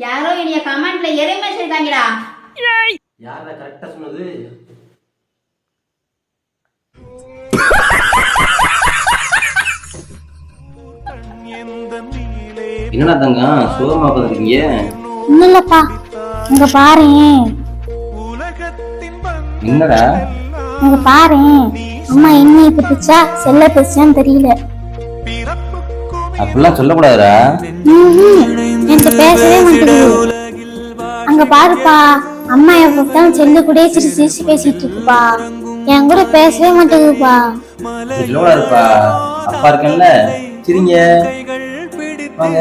யாரோ என்னைய கமெண்ட்ல எருமை சொல்லிட்டாங்கடா. யாரா கரெக்டா சொன்னது? என்னடா தங்கம் சோகமா பாத்துருக்கீங்க? இல்லப்பா, இங்க பாரு. என்னடா இங்க பாரு, அம்மா என்ன பிடிச்சா செல்ல பிடிச்சான்னு தெரியல. அப்படிலாம் சொல்லக்கூடாதுடா. என்கிட்ட பேசவே மாட்டேங்குது. அங்க பாருப்பா, அம்மா எப்பதான் செல்லு கூட சிரிச்சு சிரிச்சு பேசிட்டு இருக்குப்பா. என் கூட பேசவே மாட்டேங்குதுப்பா. சொல்லக்கூடாதுப்பா, அப்பா இருக்கேன்ல, சரிங்க வாங்க.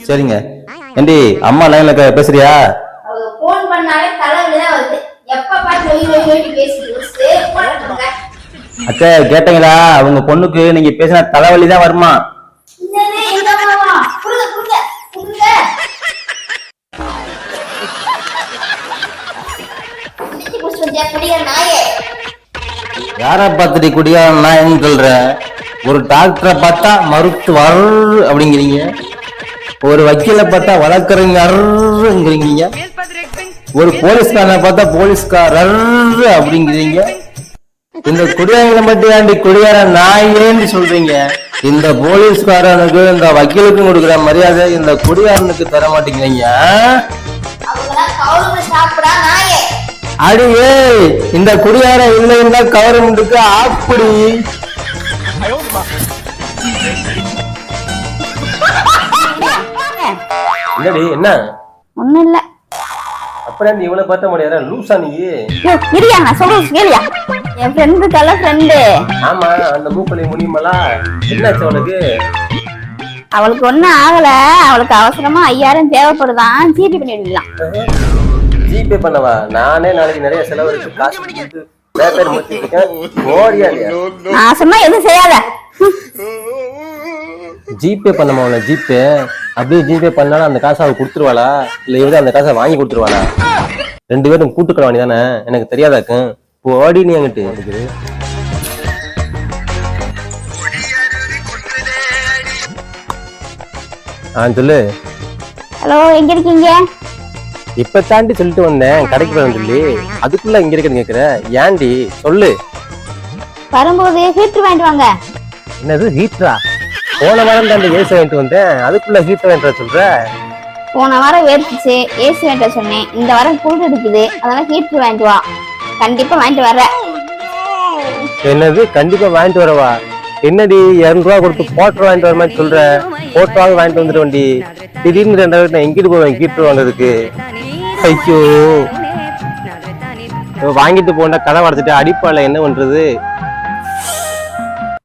சரிங்க ஏண்டி அம்மா லைன்ல பேசுறியா? அவங்க போன் பண்ணாலே தலைவலிதான் வருது. எப்ப பார்த்து சொல்லி பேசிட்டு அத்தை கேட்டீங்களா? அவங்க பொண்ணுக்கு நீங்க பேசினா தலைவலி தான் வருமா? யார பார்த்துட்டு குடியார நான் சொல்றேன்? ஒரு டாக்டரை பார்த்தா மருத்துவர் அப்படிங்கிறீங்க, ஒரு வக்கீல பார்த்தா வழக்கறிஞர்ங்கிறீங்க, ஒரு போலீஸ்காரனை பார்த்தா போலீஸ்காரர் அப்படிங்கிறீங்க. இந்த குடியாரங்களை மட்டும் ஏண்டி குடியார நாயேன்னு சொல்றீங்க? இந்த போலீஸ்காரனுக்கு இந்த வக்கீலுக்கும் கொடுக்குற மரியாதை இந்த குடியாரனுக்கு தர மாட்டேங்கிறீங்க. அடியே இந்த குடியார இல்லைன்னா கவர்மெண்ட்டுக்கு ஆப்படி. என்னடி என்ன? ஒண்ணும் இல்ல. அப்புறம் நீ இவ்வளவு பார்த்த முடியாதா? லூசா நீ? இரியா, நான் சொல்றது கேளியா? என் ஃப்ரெண்டு தல ஃப்ரெண்டு. ஆமா, அந்த மூக்கலை முடியுமலா? என்னாச்சு அவளுக்கு? அவளுக்கு ஒண்ணும் ஆகல. அவளுக்கு அவசரமா 5000 தேவைப்படுதான். ஜிபே பண்ணிடலாம். ஜிபே பண்ணவா? நானே நாளைக்கு நிறைய செலவு இருக்கு, காசு கொடுத்து பேப்பர் முடிச்சிருக்கேன். ஓடியா இல்லையா? நான் சொன்னா எதுவும் செய்யாத. ஜிபே பண்ணமா? அவளை ஜிபே அப்படியே ஜிபே பண்ணாலும் அந்த காசை அவ கொடுத்துருவாளா, இல்ல இவரு அந்த காசை வாங்கி கொடுத்துருவாளா? ரெண்டு பேரும் கூட்டுக்கலாம் நீ தானே, எனக்கு தெரியாதாக்கு. ஓடி நீ அங்கிட்டு சொல்லு. ஹலோ, எங்க இருக்கீங்க? இப்ப தாண்டி சொல்லிட்டு வந்தேன் கடைக்கு போறேன்னு சொல்லி, அதுக்குள்ள இங்க இருக்குன்னு கேக்குற ஏண்டி? சொல்லு. வரும்போது ஹீட்டர் வாங்கிட்டு வாங்க. என்னது ஹீட்டரா? போன வாரம் தாண்டி ஏசி வாங்கிட்டு வந்தேன், அதுக்குள்ள ஹீட்டர் வாங்கிட்டு சொல்ற? போன வாரம் வேர்த்துச்சு, ஏசி வாங்கிட்டு சொன்னேன். இந்த வாரம் குளிர் அடிக்குது, அதனால ஹீட்டர் வாங்கிட்டு வா. கண்டிப்பா வாங்கிட்டு வர்ற. என்னது கண்டிப்பா வாங்கிட்டு வரவா? என்னடி 200 ரூபா கொடுத்து போட்டோ வாங்கிட்டு வர மாதிரி சொல்ற? போட்டோவாக வாங்கிட்டு வந்துட்டு வண்டி திடீர்னு 2000 நான் எங்கிட்டு போவேன் ஹீட்டர் வாங்குறதுக்கு? ஐயோ, வாங்கிட்டு போண்டா கடை வடைச்சிட்டு அடிப்பால என்ன பண்றது?